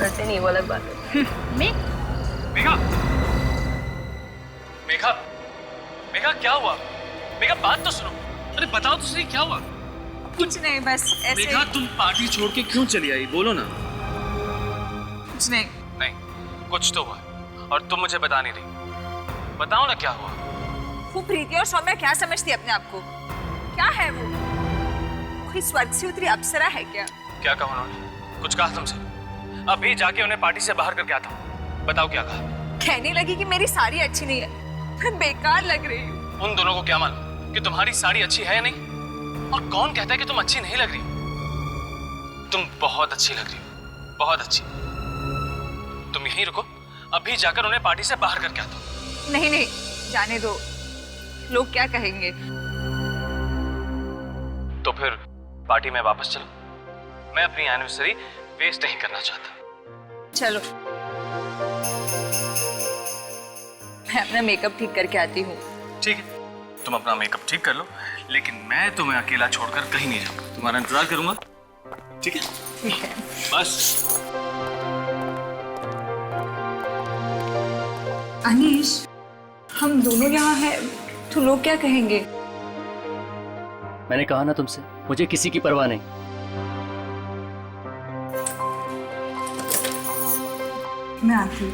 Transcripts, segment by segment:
वैसे नहीं, वो अलग बात है। मेघा, मेघा, मेघा क्या हुआ? मेघा बात तो सुनो। अरे बताओ तो सही क्या हुआ? कुछ नहीं, बस ऐसे। मेघा तुम पार्टी छोड़ के क्यों चली आई? बोलो ना। कुछ नहीं। नहीं, कुछ तो हुआ और तुम मुझे बता नहीं रही। बताओ ना क्या हुआ। वो प्रीति और सौम्या क्या समझती है अपने आप को? क्या है वो? कोई स्वर्ग से उतरी अप्सरा है क्या? क्या कहा उन्होंने? कुछ कहा तुमसे? अभी जाके उन्हें पार्टी से बाहर करके आता हूँ। बताओ क्या कहा? कहने लगी कि मेरी साड़ी अच्छी नहीं है, मैं बेकार लग रही हूँ। उन दोनों को क्या मालूम कि तुम्हारी साड़ी अच्छी है या नहीं? और कौन कहता है कि तुम अच्छी नहीं लग रही? तुम बहुत अच्छी लग रही हो, बहुत अच्छी। तुम यहीं रुको, अभी जाकर उन्हें पार्टी से बाहर करके आता हूँ। नहीं नहीं, जाने दो, लोग क्या कहेंगे? तो फिर पार्टी में वापस चलो। मैं अपनी एनिवर्सरी वेस्ट नहीं करना चाहता। चलो, मैं अपना मेकअप ठीक करके आती हूँ। ठीक है, तुम अपना मेकअप ठीक कर लो, लेकिन मैं तुम्हें अकेला छोड़कर कहीं नहीं जाऊंगा। तुम्हारा इंतजार करूंगा, ठीक है? ठीक है। बस। अनीश, हम दोनों यहाँ हैं तो लोग क्या कहेंगे? मैंने कहा ना तुमसे, मुझे किसी की परवाह नहीं। मैं आती हूँ।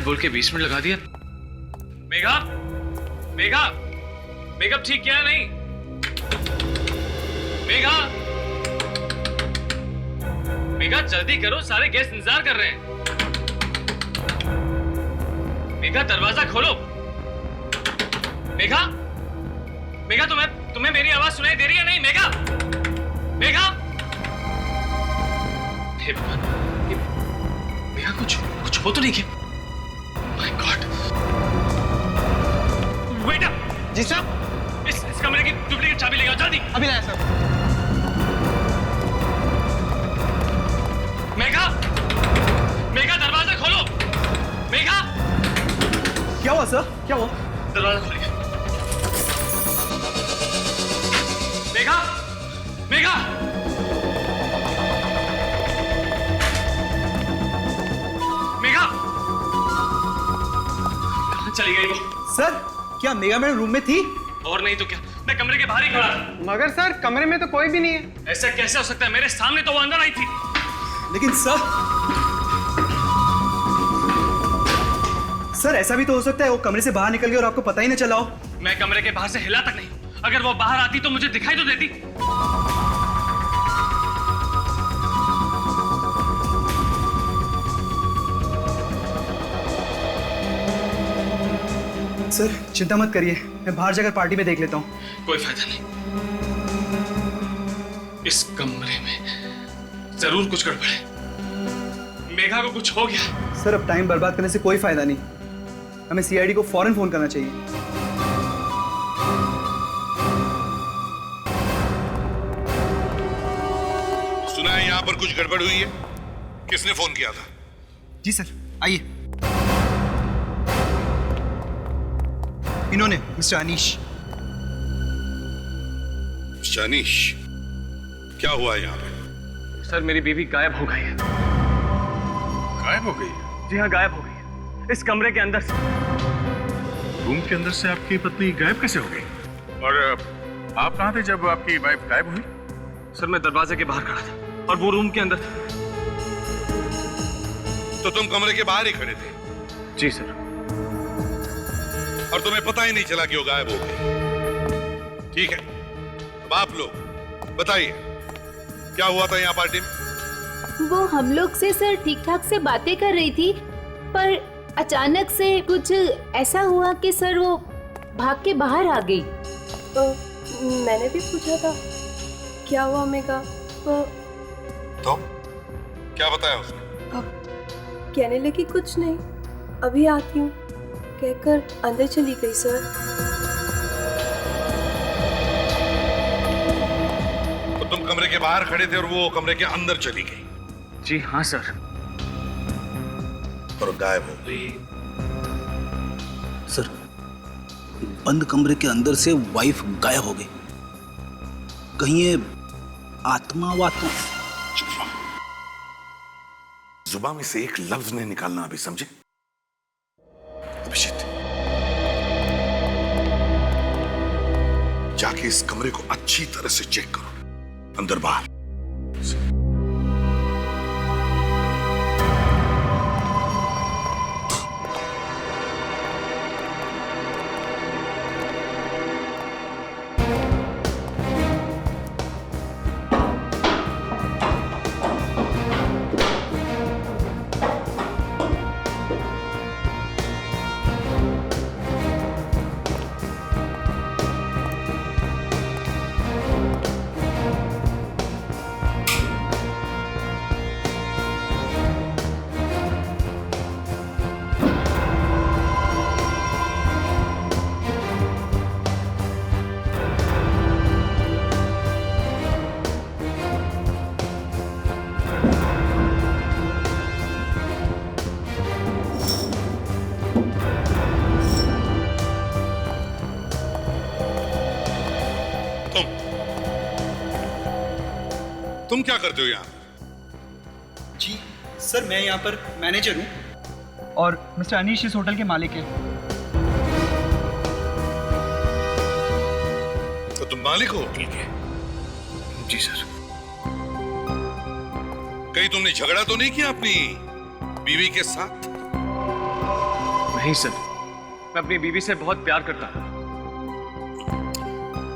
बोल के 20 मिनट लगा दिया। मेघा, मेघा, मेकअप ठीक किया नहीं? मेघा, मेघा जल्दी करो, सारे गेस्ट इंतजार कर रहे हैं। मेघा दरवाजा खोलो। मेघा, मेघा तुम्हें मेरी आवाज सुनाई दे रही है नहीं? मेघा, मेघा, हे भगवान, मेघा कुछ हो तो नहीं क्या? My God! Wait up! जी सर। इस कमरे की डुप्लीकेट चाबी लेगा, जल्दी। अभी लाया सर। मेघा, मेघा दरवाजा खोलो। मेघा, क्या हुआ सर? क्या हुआ? दरवाजा खोलिए। मेघा, मेघा, मेघा, कहाँ चली गई वो? सर, क्या मेघा मैडम रूम में थी? और नहीं तो क्या, मैं कमरे के बाहर ही खड़ा था। मगर सर, कमरे में तो कोई भी नहीं है। ऐसा कैसे हो सकता है? मेरे सामने तो वो अंदर आई थी। लेकिन सर ऐसा भी तो हो सकता है वो कमरे से बाहर निकल गई और आपको पता ही न चला हो। मैं कमरे के बाहर से हिला तक नहीं। अगर वो बाहर आती तो मुझे दिखाई तो देती। सर चिंता मत करिए, मैं बाहर जाकर पार्टी में देख लेता हूँ। कोई फायदा नहीं, इस कमरे में जरूर कुछ गड़बड़ है। मेघा को कुछ हो गया। सर अब टाइम बर्बाद करने से कोई फायदा नहीं, हमें सीआईडी को फौरन फोन करना चाहिए। सुना है यहाँ पर कुछ गड़बड़ हुई है, किसने फोन किया था? जी सर, आइए। इन्होंने, मिस्टर अनीश। अनीश, क्या हुआ यहाँ पे? सर मेरी बीवी गायब हो गई है। गायब हो गई है? जी हाँ, गायब हो गई है, इस कमरे के अंदर से। रूम के अंदर से आपकी पत्नी गायब कैसे हो गई? और आप कहाँ थे जब आपकी वाइफ गायब हुई? सर मैं दरवाजे के बाहर खड़ा था और वो रूम के अंदर था। तो तुम कमरे के बाहर ही खड़े थे? जी सर। और तुम्हें पता ही नहीं चला कि वो गायब हो गई? ठीक है, अब आप लोग बताइए क्या हुआ था यहाँ पार्टी में? वो हम लोग से सर ठीक ठाक से बातें कर रही थी, पर अचानक से कुछ ऐसा हुआ कि सर वो भाग के बाहर आ गई। मैंने भी पूछा था क्या हुआ मेघा, तो क्या बताया उसने? कहने लगी कुछ नहीं, अभी आती हूँ कहकर अंदर चली गई सर। तो तुम कमरे के बाहर खड़े थे और वो कमरे के अंदर चली गई? जी हाँ सर। और गायब हो गई? सर, बंद कमरे के अंदर से वाइफ गायब हो गई। कहीं ये आत्मा वात्मा? जुबान में से एक लफ्ज नहीं निकालना अभी, समझे? अभिजीत, जाके इस कमरे को अच्छी तरह से चेक करो, अंदर बाहर। तुम क्या करते हो यहाँ? जी सर, मैं यहाँ पर मैनेजर हूँ और मिस्टर अनीश इस होटल के मालिक हैं। तो तुम मालिक हो होटल के? जी सर। कहीं तुमने झगड़ा तो नहीं किया अपनी बीवी के साथ? नहीं सर, मैं अपनी बीवी से बहुत प्यार करता हूँ।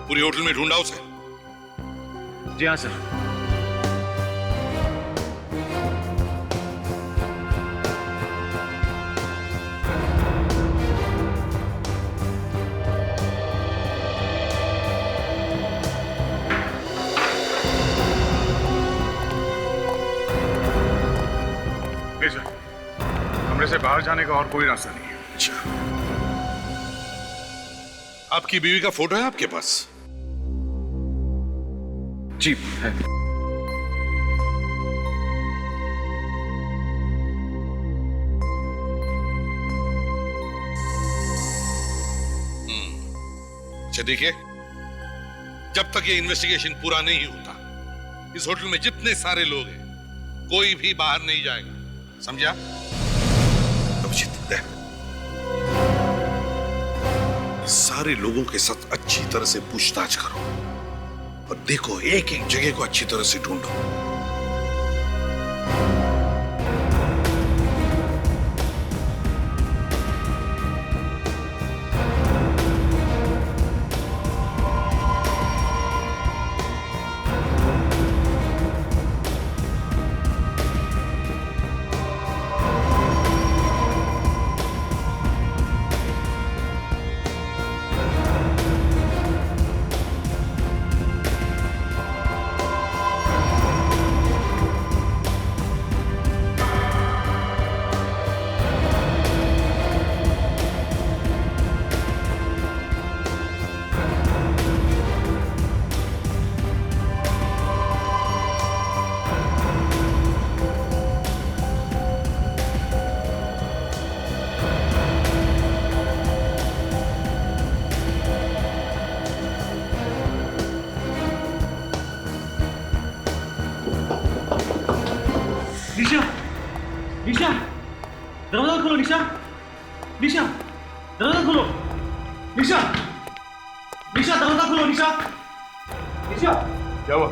पूरी होटल में ढूंढा उसे? जी हाँ सर। कमरे से बाहर जाने का और कोई रास्ता नहीं है। अच्छा, आपकी बीवी का फोटो है आपके पास? जी है। अच्छा देखिए, जब तक ये इन्वेस्टिगेशन पूरा नहीं होता, इस होटल में जितने सारे लोग हैं कोई भी बाहर नहीं जाएगा, समझा? अभिजीत, सारे लोगों के साथ अच्छी तरह से पूछताछ करो और देखो एक एक जगह को अच्छी तरह से ढूंढो। निशा, निशा, दरवाजा खोलो निशा, निशा, दरवाजा खोलो, निशा, निशा, दरवाजा खोलो निशा, निशा। क्या हुआ?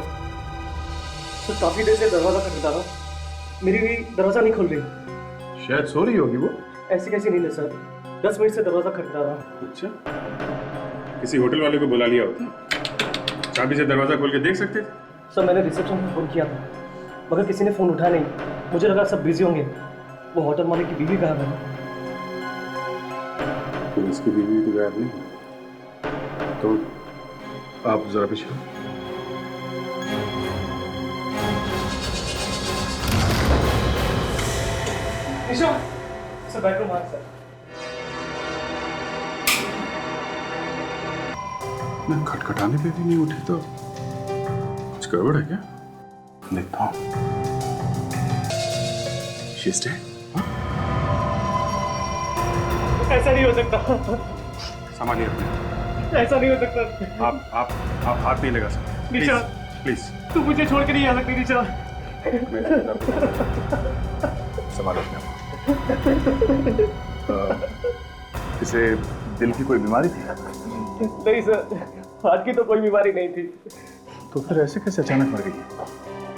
सर काफी देर से दरवाजा खटखटा रहा हूँ, मेरी भी दरवाजा नहीं खुल रही। शायद सो रही होगी वो। ऐसी कैसी नींद है सर, 10 मिनट से दरवाजा खटखटा रहा हूँ। अच्छा, किसी होटल वाले को बुला लिया होता, चाबी से दरवाजा खोल के देख सकते थे। सर मैंने रिसेप्शन पर फोन किया था, मगर किसी ने फोन उठा नहीं। मुझे लगा सब बिजी होंगे। वो होटल मालिक की बीवी गायब है। तो इसकी बीवी तो गायब नहीं, तो आप जरा पीछे आओ। निशा सर, बेडरूम आ सर। मैं खटखटाने पे भी नहीं उठी तो कुछ गड़बड़ है क्या? देखता हूँ। She's dead? ऐसा नहीं हो सकता, संभालिए अपने। ऐसा नहीं हो सकता। आप हाथ नहीं लगा सकते। निशा, प्लीज तू मुझे छोड़ के नहीं आ सकती निशा। संभालो अपने आप। इसे दिल की कोई बीमारी थी? नहीं सर, हार्ट की तो कोई बीमारी नहीं थी। तो फिर ऐसे कैसे अचानक मर गई?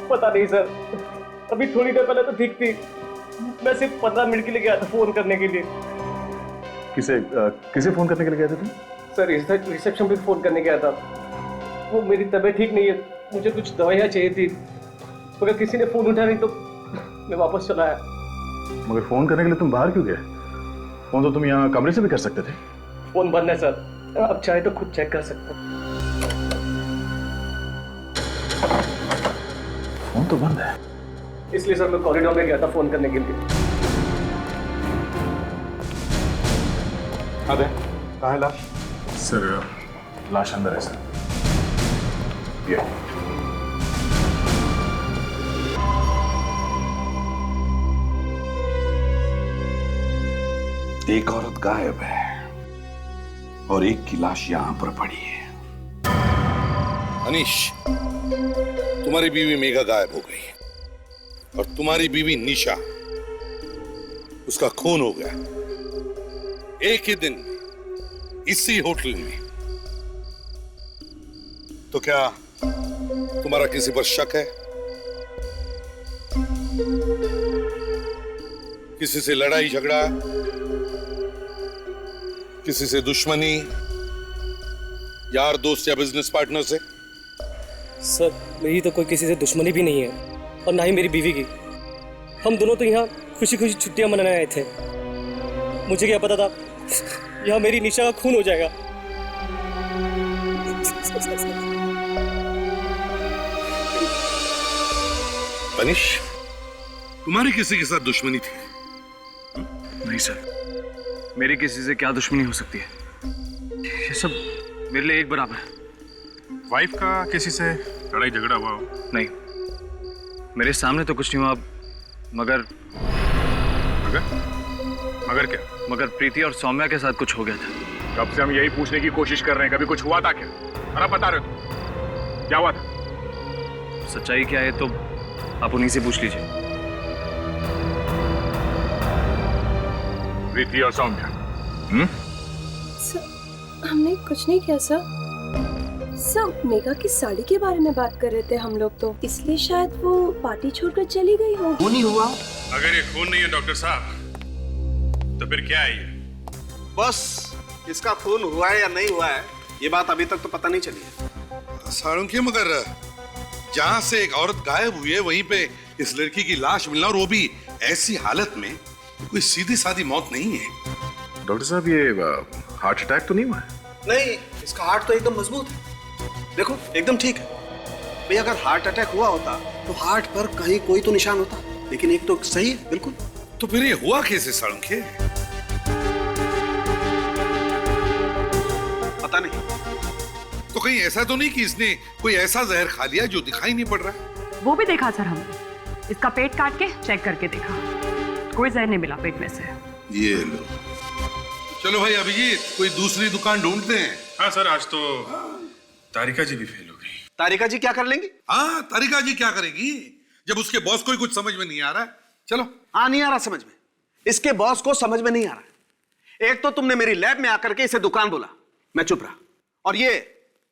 पता नहीं सर, अभी थोड़ी देर पहले तो ठीक थी। मैं सिर्फ 15 मिनट के लिए गया था फोन करने के लिए। किसे फोन करने के लिए गए थे तुम? सर रिसेप्शन पे फोन करने गया था। वो मेरी तबीयत ठीक नहीं है, मुझे कुछ दवाइयाँ चाहिए थी, मगर किसी ने फोन उठाया नहीं तो मैं वापस चला आया। मगर फोन करने के लिए तुम बाहर क्यों गए? फोन तो तुम यहाँ कमरे से भी कर सकते थे। फोन बंद है सर, आप चाहे तो खुद चेक कर सकते हैं। फोन तो बंद है। इसलिए सर मैं कॉरिडोर में गया था फोन करने के लिए। अरे कहाँ है लाश? सर लाश अंदर है सर। ये एक औरत गायब है और एक की लाश यहां पर पड़ी है। अनीश, तुम्हारी बीवी मेघा गायब हो गई और तुम्हारी बीवी निशा, उसका खून हो गया एक ही दिन इसी होटल में। तो क्या तुम्हारा किसी पर शक है? किसी से लड़ाई झगड़ा, किसी से दुश्मनी, यार दोस्त या बिजनेस पार्टनर से? सर मेरी तो कोई किसी से दुश्मनी भी नहीं है और ना ही मेरी बीवी की। हम दोनों तो यहाँ खुशी खुशी छुट्टियां मनाने आए थे। मुझे क्या पता था यहाँ मेरी निशा का खून हो जाएगा। अनीश, तुम्हारी किसी के साथ दुश्मनी थी? नहीं सर, मेरी किसी से क्या दुश्मनी हो सकती है? ये सब मेरे लिए एक बराबर है। वाइफ का किसी से लड़ाई झगड़ा हुआ हो? नहीं, मेरे सामने तो कुछ नहीं हुआ, मगर मगर क्या? मगर प्रीति और सौम्या के साथ कुछ हो गया था। कब से हम यही पूछने की कोशिश कर रहे हैं, कभी कुछ हुआ था क्या? और आप बता रहे हो क्या हुआ था? सच्चाई क्या है तो आप उन्हीं से पूछ लीजिए। प्रीति और सौम्या? सर हमने कुछ नहीं किया सर। सर मेघा की साड़ी के बारे में बात कर रहे थे हम लोग, तो इसलिए शायद वो पार्टी छोड़कर चली गई हो। वो नहीं हुआ। अगर ये खून नहीं है डॉक्टर साहब, तो फिर क्या है ये? बस इसका खून हुआ है या नहीं हुआ है, ये बात अभी तक तो पता नहीं चली है। साळुंखे, मगर जहां से एक औरत गायब हुई है वहीं पे इस लड़की की लाश मिलना, और वो भी ऐसी हालत में, कोई सीधी सादी मौत नहीं है। डॉक्टर साहब ये हार्ट अटैक तो नहीं हुआ है? नहीं, इसका हार्ट तो एकदम मजबूत है, देखो एकदम ठीक है। भाई अगर हार्ट अटैक हुआ होता तो हार्ट पर कहीं कोई तो निशान होता, लेकिन एक तो सही है बिल्कुल। तो फिर ये हुआ कैसे साळुंखे? पता नहीं। तो कहीं ऐसा तो नहीं कि इसने कोई ऐसा जहर खा लिया जो दिखाई नहीं पड़ रहा है? वो भी देखा सर हमने, इसका पेट काट के चेक करके देखा, कोई जहर नहीं मिला पेट में से। ये लो। चलो भाई अभिजीत, कोई दूसरी दुकान ढूंढते हैं। हाँ सर, आज तो तारिका जी भी फेल हो गई। तारिका जी क्या कर लेंगी? हाँ, तारिका जी क्या करेगी जब उसके बॉस को ही कुछ समझ में नहीं आ रहा है? चलो। हाँ, नहीं आ रहा समझ में, इसके बॉस को समझ में नहीं आ रहा। एक तो तुमने मेरी लैब में आकर के इसे दुकान बोला, मैं चुप रहा, और ये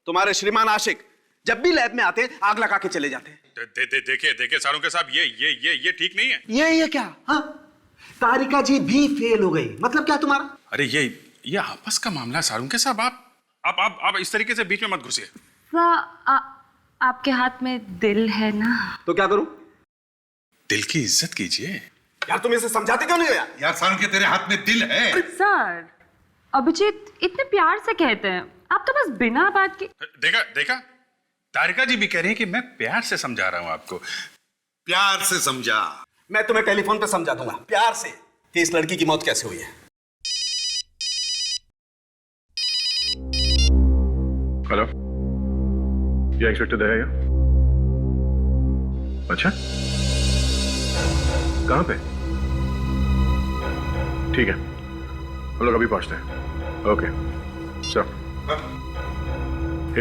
तुम्हारे श्रीमान आशिक जब भी लैब में आते आग लगा के चले जाते। देखिए साळुंखे साहब, ये ठीक नहीं है। ये क्या? हाँ, तारिका जी भी फेल हो गई, मतलब क्या तुम्हारा? अरे ये आपस का मामला साळुंखे साहब, आप इस तरीके से बीच में मत घुसिए। आपके हाथ में दिल है ना? तो क्या करूं? दिल की इज्जत कीजिए। यार तुम इसे समझाते क्यों नहीं हो यार? यार साळुंखे, तेरे हाथ में दिल है। सर अभिजीत इतने प्यार से कहते हैं, आप तो बस बिना बात के। देखा देखा, तारिका जी भी कह रही है कि मैं प्यार से समझा रहा हूं आपको। प्यार से समझा? मैं तुम्हें टेलीफोन पे समझा दूंगा प्यार से कि इस लड़की की मौत कैसे हुई है। हेलो, ये इंस्पेक्टर दया? अच्छा, कहां पे? ठीक है, हम लोग अभी पहुंचते हैं। Okay sir.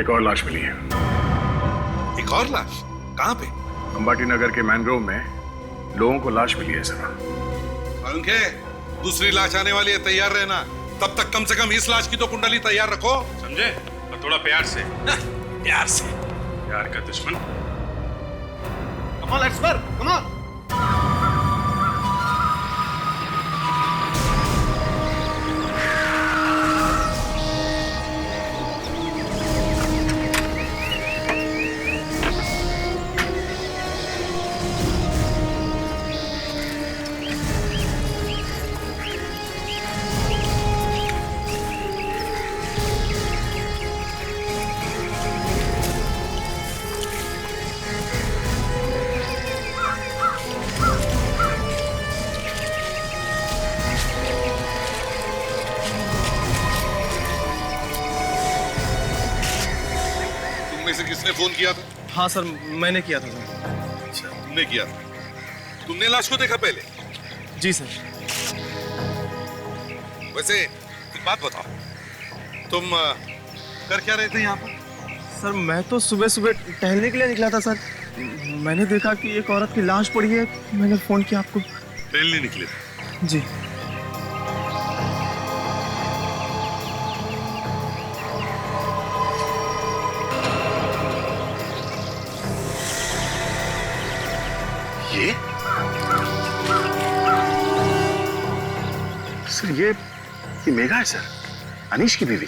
एक और लाश मिली है। एक और लाश? कहां पे? अंबाटी नगर के मैनग्रोव में लोगों को लाश मिली है सर। पंखे, दूसरी लाश आने वाली है, तैयार रहना। तब तक कम से कम इस लाश की तो कुंडली तैयार रखो, समझे? और थोड़ा प्यार से। प्यार से? प्यार का दुश्मन। Come on let's work, come on. किसने फोन किया था? हाँ सर, मैंने किया था सर। अच्छा, तुमने किया था। तुमने लाश को देखा पहले? जी सर। वैसे एक बात बताओ, तुम कर क्या रहे थे यहाँ पर? सर मैं तो सुबह सुबह टहलने के लिए निकला था सर। मैंने देखा कि एक औरत की लाश पड़ी है, मैंने फोन किया आपको। टहलने निकले थे? जी। ये? सर ये मेघा है सर, अनीश की बीवी।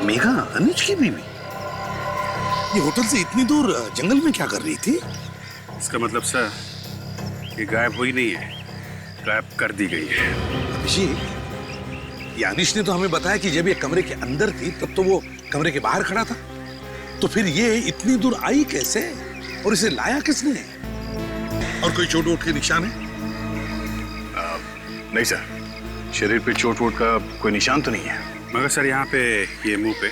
मेघा अनीश की बीवी? ये होटल से इतनी दूर जंगल में क्या कर रही थी? इसका मतलब सर ये गायब हुई नहीं है, गायब कर दी गई है। अभिषेक, ये अनीश ने तो हमें बताया कि जब ये कमरे के अंदर थी तब तो वो कमरे के बाहर खड़ा था, तो फिर ये इतनी दूर आई कैसे और इसे लाया किसने? और कोई चोट वोट के निशान है? नहीं सर, शरीर पे चोट वोट का कोई निशान तो नहीं है, मगर सर यहाँ पे ये मुंह पे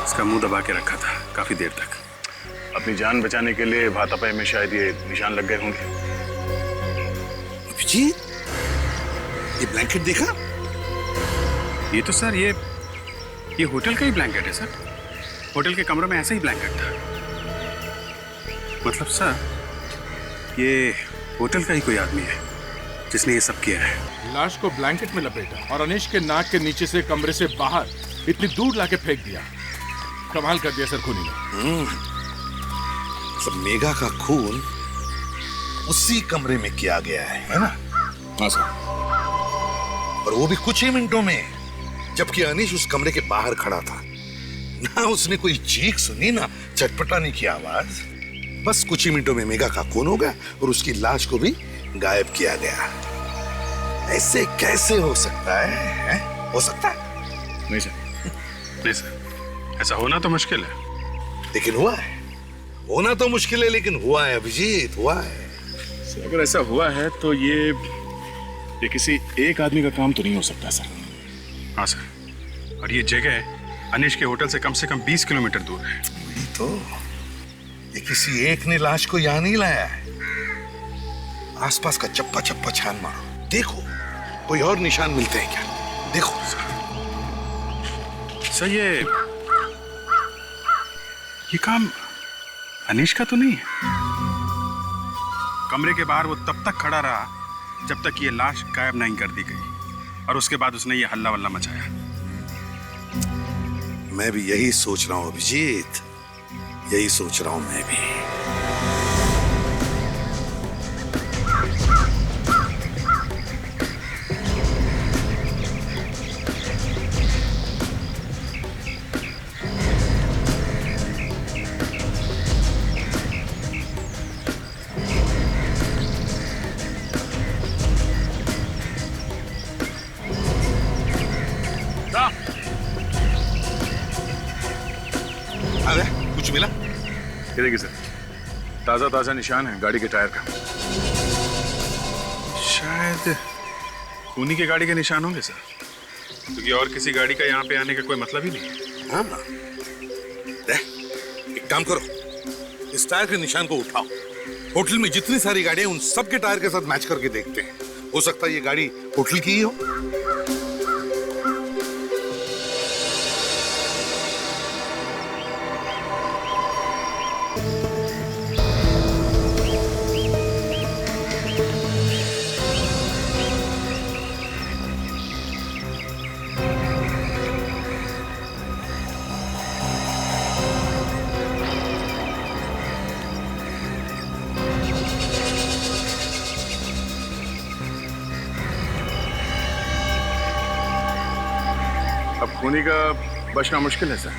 इसका मुंह दबा के रखा था काफी देर तक। अपनी जान बचाने के लिए हाथापाई में शायद ये निशान लग गए होंगे। अभिजीत, ये ब्लैंकेट देखा? ये तो सर ये होटल का ही ब्लैंकेट है सर। होटल के कमरे में ऐसा ही ब्लैंकेट था। मतलब सर ये होटल का ही कोई आदमी है जिसने ये सब किया है। लाश को ब्लैंकेट में लपेटा और अनीश के नाक के नीचे से कमरे से बाहर इतनी दूर लाके फेंक दिया। कमाल कर दिया सर खूनी ने। सब मेघा का खून उसी कमरे में किया गया है ना? हाँ सर। और वो भी कुछ ही मिनटों में, जबकि अनीश उस कमरे के बाहर खड़ा था। ना उसने कोई चीख सुनी, ना चटपटाने की आवाज। बस कुछ ही मिनटों में मेघा का खून हो गया और उसकी लाश को भी गायब किया गया। ऐसे कैसे हो सकता है? हो सकता है? नहीं सर, नहीं सर, ऐसा होना तो मुश्किल है। लेकिन हुआ है। होना तो मुश्किल है लेकिन हुआ है अभिजीत, हुआ है। सर अगर ऐसा हुआ है तो ये किसी एक आदमी का काम तो नहीं हो सकता सर। हाँ सर, और ये जगह अनीश के होटल से कम 20 किलोमीटर दूर है। वही तो, ये किसी एक ने लाश को यहाँ नहीं लाया है। आसपास का चप्पा चप्पा छान मारो, देखो कोई और निशान मिलते हैं क्या? देखो सर ये काम अनीश का तो नहीं है। कमरे के बाहर वो तब तक खड़ा रहा जब तक ये लाश गायब नहीं कर दी गई, और उसके बाद उसने ये हल्ला वल्ला मचाया। मैं भी यही सोच रहा हूं अभिजीत, यही सोच रहा हूं मैं भी। ये देखिए सर, ताज़ा ताज़ा निशान है गाड़ी के टायर का। शायद खूनी की गाड़ी के निशान होंगे सर, क्योंकि और किसी गाड़ी का यहाँ पे आने का कोई मतलब ही नहीं है। हाँ ना, एक काम करो, इस टायर के निशान को उठाओ, होटल में जितनी सारी गाड़ियां उन सब के टायर के साथ मैच करके देखते हैं। हो सकता है ये गाड़ी होटल की ही हो। अब खूनी का बचना मुश्किल है सर।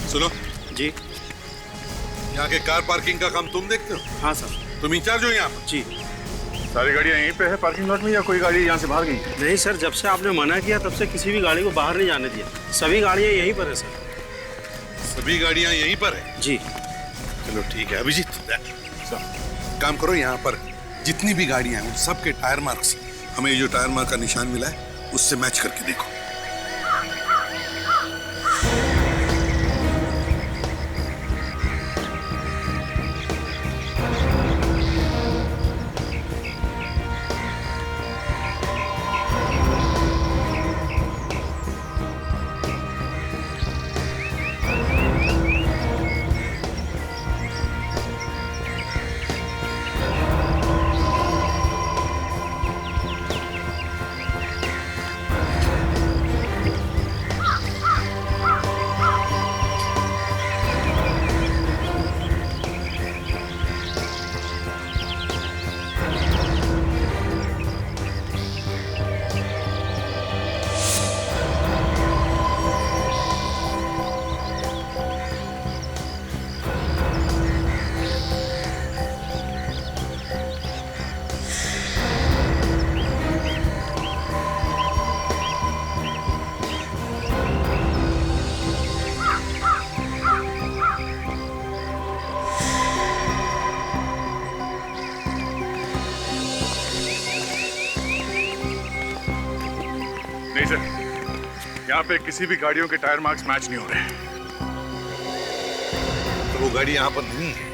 सुनो जी। यहाँ के कार पार्किंग का काम तुम देखते हो? हाँ सर। तुम इंचार्ज हो यहाँ पर? जी। सारी गाड़ियाँ यहीं पे है पार्किंग लॉट में, या कोई गाड़ी यहाँ से बाहर गई? नहीं सर, जब से आपने मना किया तब से किसी भी गाड़ी को बाहर नहीं जाने दिया। सभी गाड़ियाँ यहीं पर है सर। सभी गाड़ियाँ यहीं पर है? जी। चलो ठीक है अभिजीत, काम करो, यहाँ पर जितनी भी गाड़ियाँ हैं उन सब के टायर मार्क्स, हमें जो टायर मार्क का निशान मिला है उससे मैच करके देखो। नहीं सर, यहाँ पे किसी भी गाड़ियों के टायर मार्क्स मैच नहीं हो रहे। तो वो गाड़ी यहाँ पर नहीं है?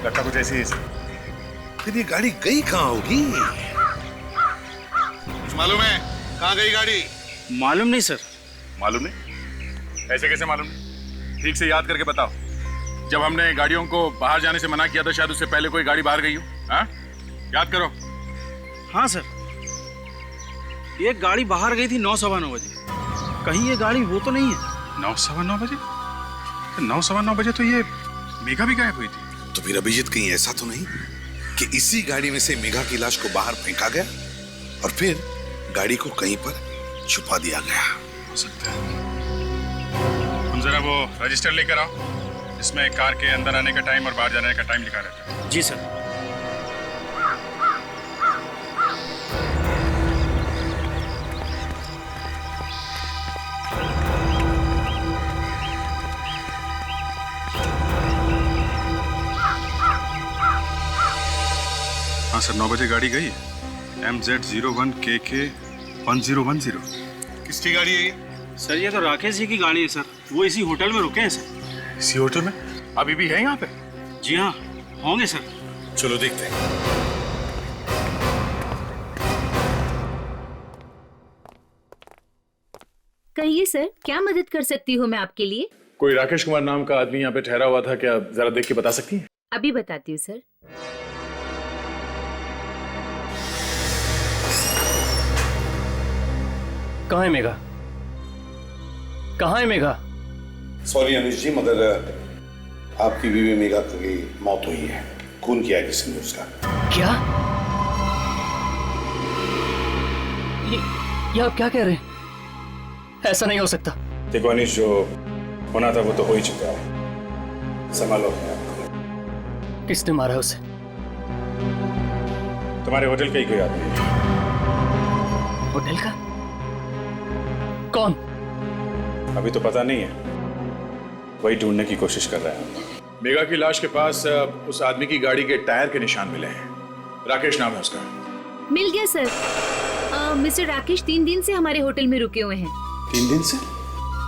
लगता कुछ ऐसी ही सर। फिर ये गाड़ी गई कहाँ होगी? कुछ मालूम है कहाँ गई गाड़ी? मालूम नहीं सर। मालूम नहीं? ऐसे कैसे मालूम नहीं? ठीक से याद करके बताओ। जब हमने गाड़ियों को बाहर जाने से मना किया था, शायद उससे पहले कोई गाड़ी बाहर गई हो। हाँ, याद करो। हाँ सर, एक गाड़ी बाहर गई थी 9:15 बजे। कहीं ये गाड़ी वो तो नहीं है? 9:15 बजे? 9:15 बजे तो ये मेघा भी गायब हुई थी। तो फिर अभिजीत कहीं ऐसा तो नहीं कि इसी गाड़ी में से मेघा की लाश को बाहर फेंका गया और फिर गाड़ी को कहीं पर छुपा दिया गया? हो सकता है। तुम जरा वो रजिस्टर लेकर आओ, इसमें कार के अंदर आने का टाइम और बाहर जाने का टाइम लिखा रहता है। जी सर। हाँ सर, 9 बजे गाड़ी गई है। MZ01KK 1010। किसकी गाड़ी है ये? सर ये तो राकेश जी की गाड़ी है सर। वो इसी होटल में रुके हैं सर। इसी होटल में? अभी भी है यहाँ पे? जी हाँ, होंगे सर। चलो देखते हैं। कहिए सर, क्या मदद कर सकती हूँ मैं आपके लिए? कोई राकेश कुमार नाम का आदमी यहाँ पे ठहरा हुआ था क्या? जरा देख के बता सकती हैं? अभी बताती हूँ सर। कहाँ है मेघा? कहाँ है मेघा? सॉरी अनिश जी, मगर आपकी बीवी मेघा की मौत हुई है। खून किया है किसी ने उसका। क्या? ये आप क्या कह रहे हैं? ऐसा नहीं हो सकता। देखो अनिश, जो होना था वो तो हो ही चुका है। संभालो अपने आप को। किसने मारा उसे? तुम्हारे होटल का ही कोई आदमी है। होटल का? कौन? अभी तो पता नहीं है, वही ढूंढने की कोशिश कर रहे हैं। मेघा की लाश के पास उस आदमी की गाड़ी के टायर के निशान मिले हैं। राकेश नाम है उसका। मिल गया सर। मिस्टर राकेश 3 दिन से हमारे होटल में रुके हुए हैं। 3 दिन से?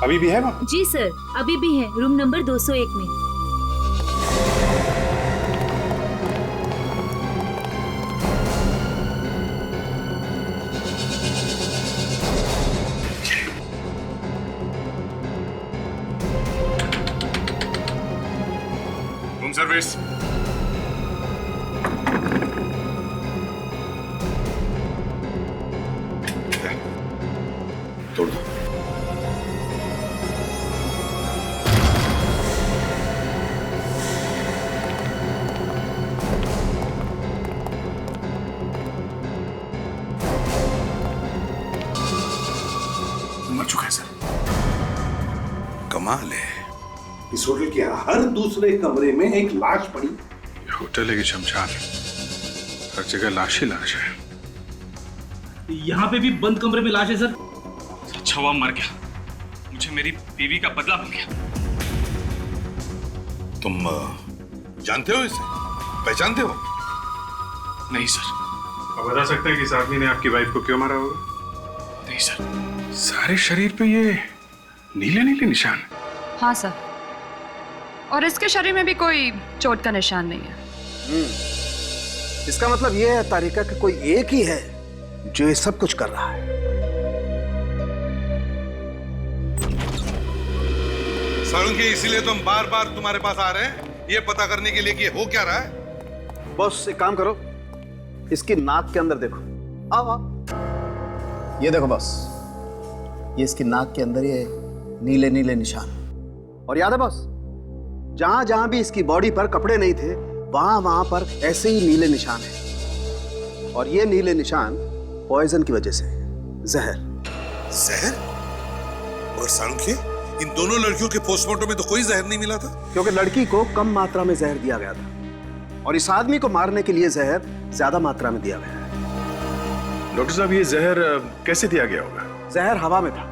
अभी भी है वहाँ? जी सर, अभी भी है, रूम नंबर 201 में। Room service. तोड़ दो। मर चुका है सर। कमाल है, इस होटल के हर दूसरे कमरे में एक लाश पड़ी। ये होटल है कि शमशान? हर जगह लाश ही लाश है। यहाँ पे भी बंद कमरे में लाश है सर। अच्छा हुआ मर गया, मुझे मेरी बीवी का बदला मिल गया। तुम जानते हो इसे? पहचानते हो? नहीं सर। अब बता सकते हैं कि इस आदमी ने आपकी वाइफ को क्यों मारा होगा? नहीं सर। सारे शरीर पे ये नीले नीले निशान। हाँ सर, और इसके शरीर में भी कोई चोट का निशान नहीं है। इसका मतलब यह है तारिका कि कोई एक ही है जो ये सब कुछ कर रहा है। सालुंकी, इसीलिए तो हम बार बार तुम्हारे पास आ रहे हैं, ये पता करने के लिए कि हो क्या रहा है। बॉस एक काम करो, इसकी नाक के अंदर देखो। आओ आओ, ये देखो बॉस, ये इसकी नाक के अंदर ये नीले नीले निशान। और याद है बॉस, जहां जहां भी इसकी बॉडी पर कपड़े नहीं थे वहां वहां पर ऐसे ही नीले निशान हैं। और ये नीले निशान पॉइजन की वजह से, जहर। जहर? और सालुंकी, इन दोनों लड़कियों के पोस्टमार्टम में तो कोई जहर नहीं मिला था। क्योंकि लड़की को कम मात्रा में जहर दिया गया था और इस आदमी को मारने के लिए जहर ज्यादा मात्रा में दिया गया है। डॉक्टर साहब, ये जहर कैसे दिया गया होगा? जहर हवा में था,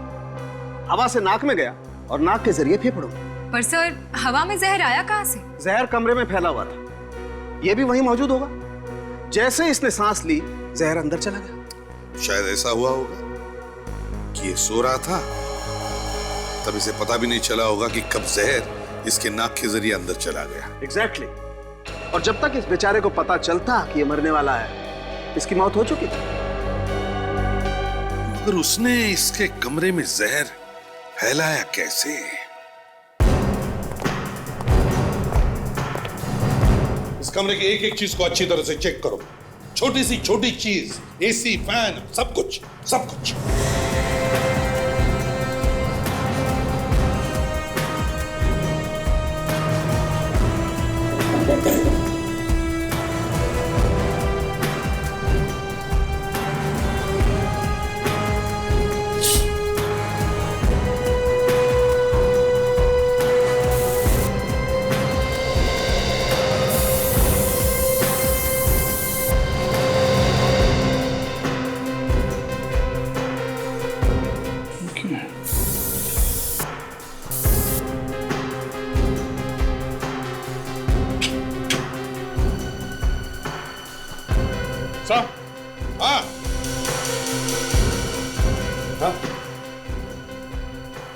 हवा से नाक में गया और नाक के जरिए फेफड़ों में। पर सर, हवा में जहर आया कहाँ से? जहर कमरे में फैला हुआ था, ये भी वहीं मौजूद होगा। जैसे इसने सांस ली, जहर अंदर चला गया। शायद ऐसा हुआ होगा कि ये सो रहा था, तब इसे पता भी नहीं चला होगा कि कब जहर इसके नाक के जरिए अंदर चला गया। एग्जैक्टली। और जब तक इस बेचारे को पता चलता कि ये मरने वाला है, इसकी मौत हो चुकी थी। मगर उसने इसके कमरे में जहर फैलाया कैसे? इस कमरे की एक एक चीज को अच्छी तरह से चेक करो, छोटी सी छोटी चीज, एसी, फैन, सब कुछ सब कुछ।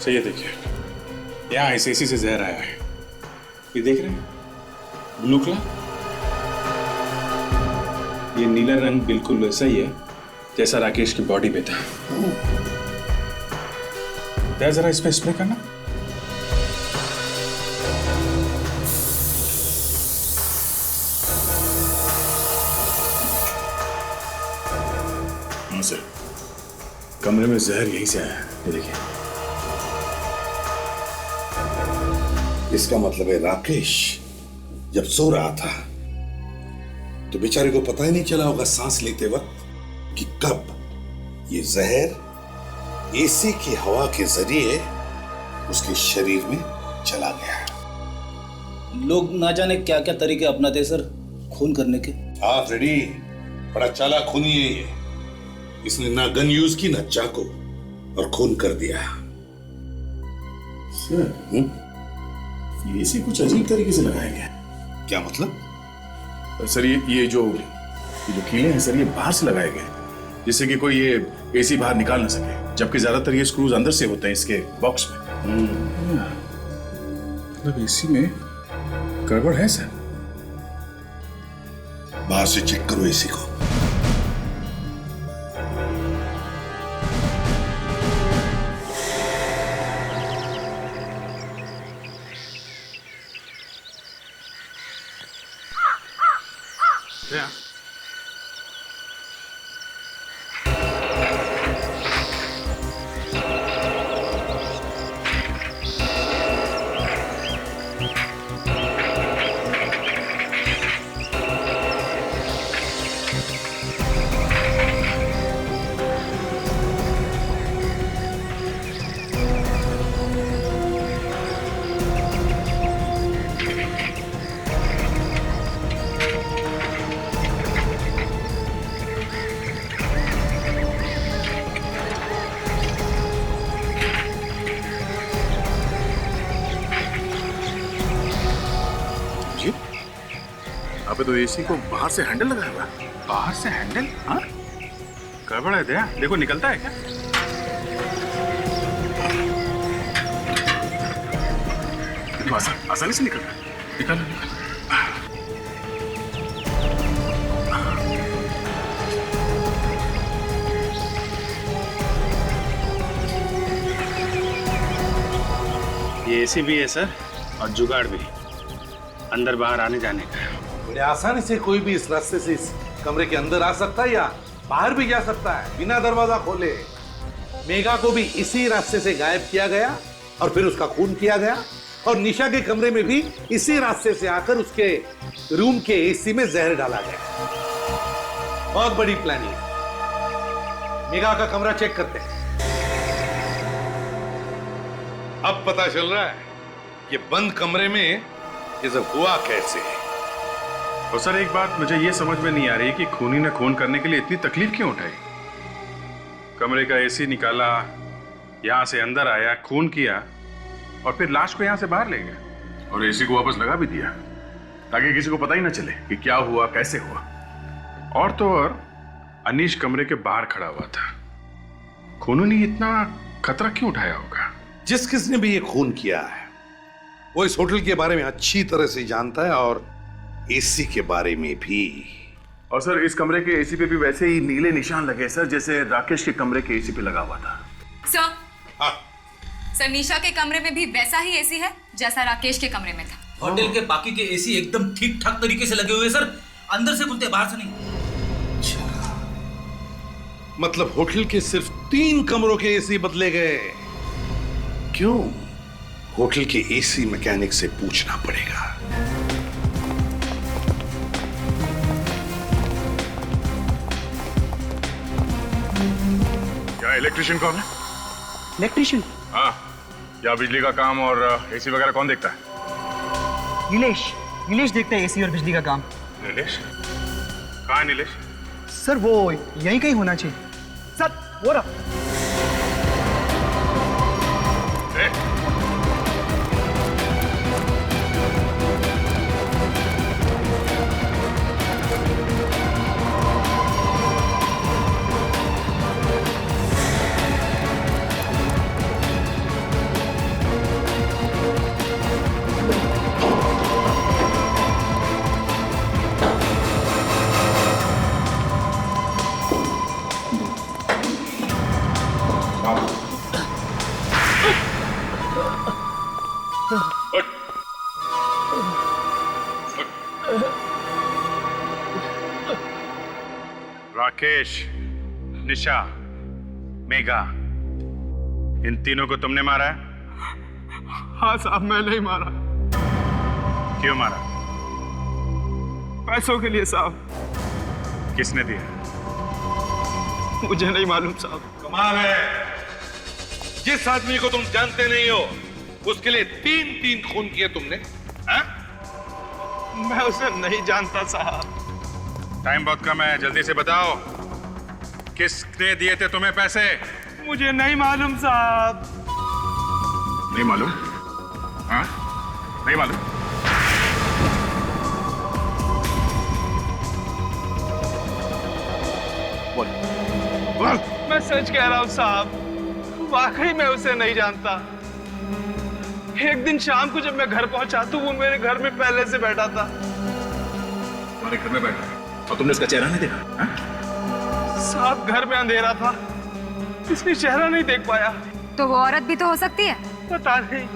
सही है, देखिए यहाँ इस एसी से जहर आया है। ये देख रहे हैं, ब्लू कलर, ये नीला रंग बिल्कुल वैसा ही है जैसा राकेश की बॉडी पे था। जरा इस पे स्प्रे करना। हाँ सर, कमरे में जहर यहीं से आया है, ये देखिए। इसका मतलब है राकेश जब सो रहा था तो बेचारे को पता ही नहीं चला होगा सांस लेते वक्त कि कब ये जहर एसी की हवा के जरिए उसके शरीर में चला गया। लोग ना जाने क्या क्या तरीके अपनाते हैं सर खून करने के। हाँ फ्रेडी, बड़ा चालाक खूनी है ये। इसने ना गन यूज की ना चाकू, और खून कर दिया। सर ये इसे कुछ अजीब तरीके से लगाया गया। क्या मतलब? सर ये जो कीले हैं सर, ये बाहर से लगाए गए जिससे कि कोई ये एसी बाहर निकाल ना सके, जबकि ज्यादातर ये स्क्रूज अंदर से होते हैं इसके बॉक्स में। मतलब एसी में गड़बड़ है सर। बाहर से चेक करो एसी को। यहाँ पे तो एसी को बाहर से हैंडल लगाया हुआ है। बाहर से हैंडल? हाँ, गड़बड़ है दया। देखो निकलता है क्या? देखो आसानी से निकलता है। निकालो निकालो। ये एसी भी है सर, और जुगाड़ भी, अंदर बाहर आने जाने का। बड़े आसानी से कोई भी इस रास्ते से इस कमरे के अंदर आ सकता है या बाहर भी जा सकता है बिना दरवाजा खोले। मेघा को भी इसी रास्ते से गायब किया गया और फिर उसका खून किया गया, और निशा के कमरे में भी इसी रास्ते से आकर उसके रूम के एसी में जहर डाला गया। बहुत बड़ी प्लानिंग। मेघा का कमरा चेक करते हैं। अब पता चल रहा है कि बंद कमरे में ये सब हुआ कैसे। और सर एक बात मुझे ये समझ में नहीं आ रही कि खूनी ने खून करने के लिए इतनी तकलीफ क्यों उठाई। कमरे का एसी निकाला, यहां से अंदर आया, खून किया, और फिर लाश को यहां से बाहर ले गया और एसी को वापस लगा भी दिया ताकि किसी को पता ही ना चले कि क्या हुआ, कैसे हुआ। और तो और अनीश कमरे के बाहर खड़ा हुआ था। खूनों ने इतना खतरा क्यों उठाया होगा? जिस किसने भी ये खून किया है वो इस होटल के बारे में अच्छी तरह से जानता है, और एसी के बारे में भी। और सर इस कमरे के एसी पे भी वैसे ही नीले निशान लगे सर, जैसे राकेश के कमरे के एसी पे लगा हुआ था। सर निशा के कमरे में भी वैसा ही एसी है जैसा राकेश के कमरे में था। होटल के बाकी के एसी एकदम ठीक ठाक तरीके से लगे हुए सर, अंदर से खुलते बाहर से नहीं। अच्छा, मतलब होटल के सिर्फ 3 कमरों के एसी बदले गए। क्यों? होटल के एसी मैकेनिक से पूछना पड़ेगा। क्या इलेक्ट्रिशियन कौन है? इलेक्ट्रिशियन? हाँ, या बिजली का काम और एसी वगैरह कौन देखता है? नीलेश देखता है एसी और बिजली का काम। नीलेश? कहाँ है नीलेश? सर वो यहीं कहीं होना चाहिए। सर वो रहा। राकेश, निशा, मेघा, इन तीनों को तुमने मारा है? हाँ साहब, मैं नहीं मारा। क्यों मारा? पैसों के लिए साहब। किसने दिया? मुझे नहीं मालूम साहब। कमाल है, जिस आदमी को तुम जानते नहीं हो उसके लिए 3 खून किए तुमने। मैं उसे नहीं जानता साहब। टाइम बहुत कम है, जल्दी से बताओ किसने दिए थे तुम्हें पैसे? मुझे नहीं मालूम साहब। नहीं मालूम? हाँ, नहीं मालूम? बोल। मैं सच कह रहा हूँ साहब, वाकई मैं उसे नहीं जानता। एक दिन शाम को जब मैं घर पहुंचा तो वो मेरे घर में पहले से बैठा था। तुम्हारे घर में बैठा और तुमने उसका चेहरा नहीं देखा? हाँ? साहब घर में अंधेरा था, इसलिए चेहरा नहीं देख पाया। तो वो औरत भी तो हो सकती है। पता नहीं।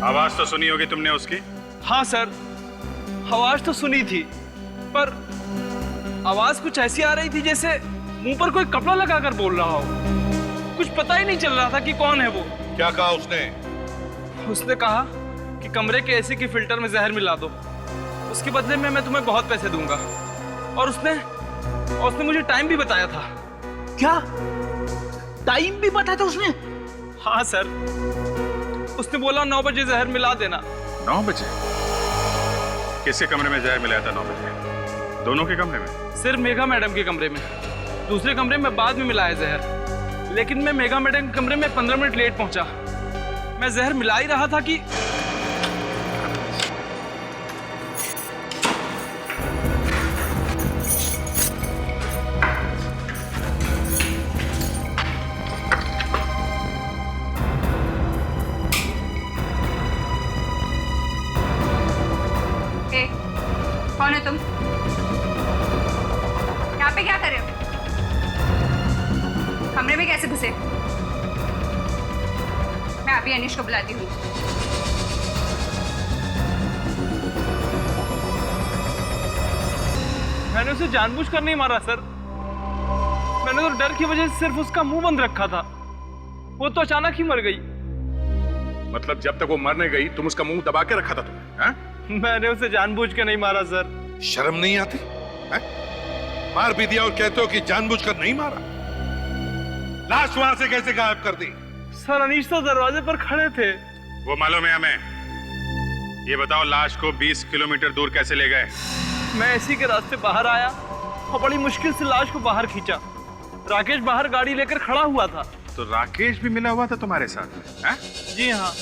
आवाज तो सुनी होगी तुमने उसकी? हाँ सर, आवाज तो सुनी थी, पर आवाज कुछ ऐसी आ रही थी जैसे मुंह पर कोई कपड़ा लगाकर बोल रहा हो। कुछ पता ही नहीं चल रहा था कि कौन है वो। क्या कहा उसने? उसने कहा कि कमरे के एसी की फिल्टर में जहर मिला दो, उसके बदले में मैं तुम्हें बहुत पैसे दूंगा। और उसने मुझे टाइम भी बताया था। क्या टाइम भी बताया था उसने? हाँ सर, उसने बोला 9 बजे जहर मिला देना। 9 बजे? किसके कमरे में जहर मिलाया था 9 बजे? दोनों के कमरे में? सिर्फ मेघा मैडम के कमरे में, दूसरे कमरे में बाद में मिलाया जहर। लेकिन मैं मेघा मैडम के कमरे में 15 मिनट लेट पहुंचा। मैं जहर मिला ही रहा था कि कौन है तुम? यहाँ पे क्या कर रहे हो? कमरे में कैसे घुसे? मैं अभी अनीश को बुलाती हूँ। मैंने उसे जानबूझकर नहीं मारा सर। मैंने तो डर की वजह से सिर्फ उसका मुंह बंद रखा था। वो तो अचानक ही मर गई। मतलब जब तक वो मरने गई तुम उसका मुंह दबा के रखा था तुमने? हाँ? मैंने उसे जानबूझ के नहीं मारा सर। शर्म नहीं आती? मार भी दिया और कहते हो कि जानबूझकर नहीं मारा? लाश वहां से कैसे गायब कर दी? सर अनीश तो दरवाजे पर खड़े थे। वो मालूम है हमें। ये बताओ लाश को 20 किलोमीटर दूर कैसे ले गए? मैं इसी के रास्ते बाहर आया और बड़ी मुश्किल से लाश को बाहर खींचा। राकेश बाहर गाड़ी लेकर खड़ा हुआ था। तो राकेश भी मिला हुआ था तुम्हारे साथ में? है? जी हाँ।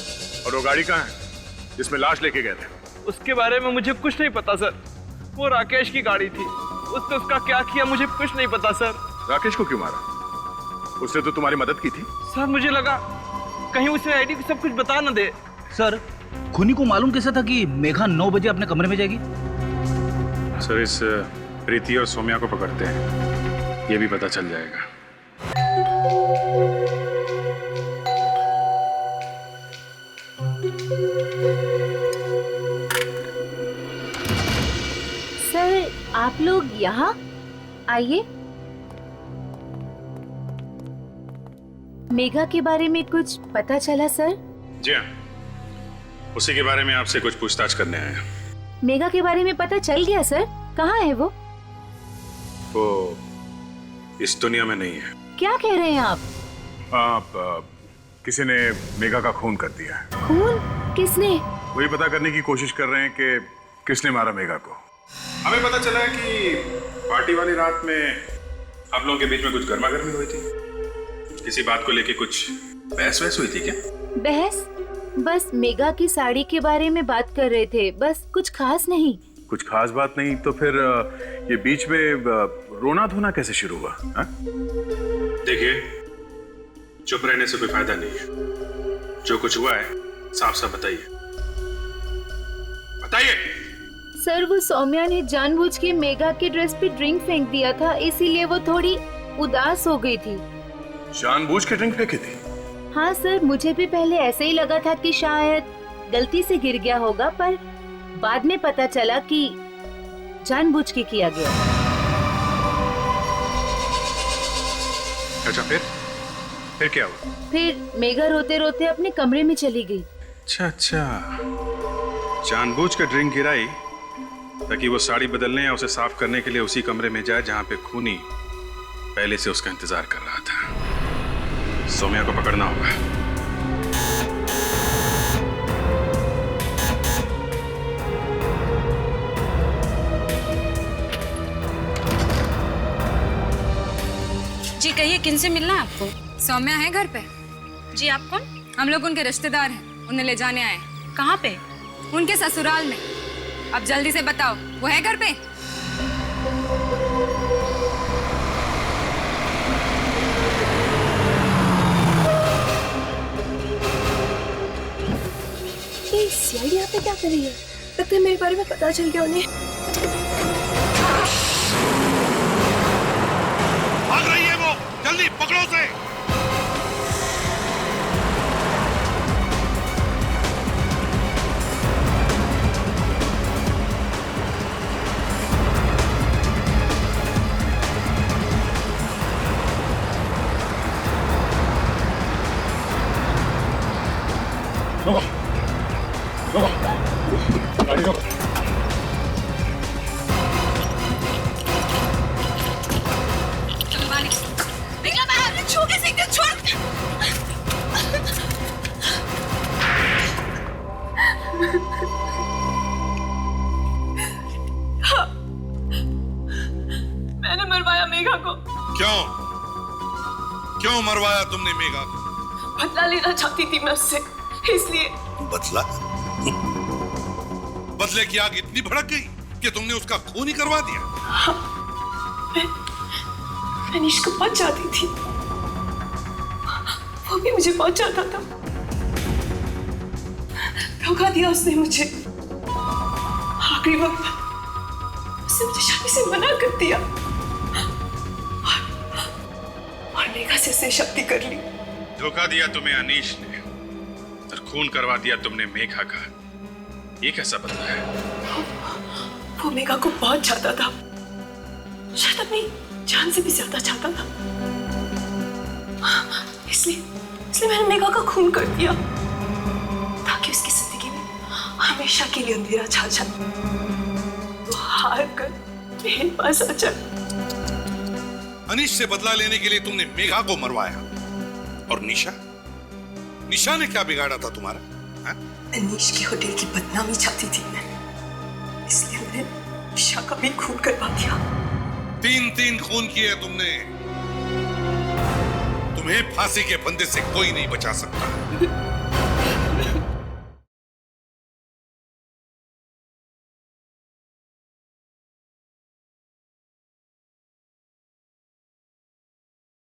और वो गाड़ी कहाँ है जिसमें लाश लेके गए थे? उसके बारे में मुझे कुछ नहीं पता सर। वो राकेश की गाड़ी थी। उसने उसका क्या किया मुझे कुछ नहीं पता सर। राकेश को क्यों मारा? उसने तो तुम्हारी मदद की थी। सर मुझे लगा कहीं उसे आईडी को सब कुछ बता न दे। सर खूनी को मालूम कैसा था कि मेघा 9 बजे अपने कमरे में जाएगी? सर इस प्रीति और सोम्या को पकड़ते हैं, ये भी पता चल जाएगा। सर आप लोग यहाँ आइए। मेघा के बारे में कुछ पता चला सर? जी हाँ, उसी के बारे में आपसे कुछ पूछताछ करने आए हैं। मेघा के बारे में पता चल गया सर? कहाँ है वो? वो इस दुनिया में नहीं है। क्या कह रहे हैं आप? किसी ने मेघा का खून कर दिया है। खून? किसने? वही पता करने की कोशिश कर रहे हैं कि किसने मारा मेघा को। हमें पता चला है कि पार्टी वाली रात में आप लोगों के बीच में कुछ गर्मागर्मी हुई थी। किसी बात को लेके कुछ बहस वहस हुई थी क्या? बहस? बस मेघा की साड़ी के बारे में बात कर रहे थे, बस कुछ खास नहीं। कुछ खास बात नहीं तो फिर ये बीच में रोना धोना कैसे शुरू हुआ? देखिए, चुप रहने से कोई फायदा नहीं है। जो कुछ हुआ है साफ साफ बताइए, बताइए। सर वो सौम्या ने जानबूझ के मेघा के ड्रेस पे ड्रिंक फेंक दिया था, इसीलिए वो थोड़ी उदास हो गई थी। जानबूझ के ड्रिंक फेंकी थी? हाँ सर, मुझे भी पहले ऐसे ही लगा था कि शायद गलती से गिर गया होगा, पर बाद में पता चला कि जानबूझ के किया गया। अच्छा फिर क्या हुआ? फिर मेघा रोते रोते अपने कमरे में चली गई। अच्छा, जानबूझ के ड्रिंक गिराई ताकि वो साड़ी बदलने या उसे साफ करने के लिए उसी कमरे में जाए जहां पे खूनी पहले से उसका इंतजार कर रहा था। सोम्या को पकड़ना होगा। जी कहिए, किनसे मिलना है आपको? सौम्या है घर पे? जी आप कौन? हम लोग उनके रिश्तेदार हैं, उन्हें ले जाने आए। कहाँ पे? उनके ससुराल में। अब जल्दी से बताओ, वो है घर पे? ये सीआईडी यहाँ पे क्या कर रही है? लगता है मेरे बारे में पता चल गया उन्हें। भाग रही है वो, जल्दी पकड़ो उसे। गाड़ी रोको। निकलो बाहर, छू के सीधे छोड़। मैंने मरवाया मेघा को। क्यों मरवाया तुमने मेघा को? बदला लेना चाहती थी मैं उससे, इसलिए। बदला? बदले की आग इतनी भड़क गई कि तुमने उसका खून ही करवा दिया? हाँ, मैं अनीश को बहुत चाहती थी, वो भी मुझे बहुत चाहता था। धोखा दिया उसने मुझे। आखिरी वक्त उसने मुझे शादी से मना कर दिया और मेघा से उसने शादी कर ली। धोखा दिया तुम्हें अनीश ने और खून करवा दिया तुमने मेघा का। ये कैसा बदला है? वो मेघा को बहुत चाहता था, शायद अपनी जान से भी ज्यादा चाहता था। इसलिए मैंने मेघा का खून कर दिया ताकि उसकी जिंदगी में हमेशा के लिए अंधेरा छा जाए। वो हार कर मेरे पास आ जाए। अनीश से बदला लेने के लिए तुमने मेघा को मरवाया। और निशा ने क्या बिगाड़ा था तुम्हारा? अनीश की होटल की बदनामी चाहती थी मैं, इसलिए मैंने निशा का भी खून करवा दिया। 3 खून किए तुमने। तुम्हें फांसी के फंदे से कोई नहीं बचा सकता।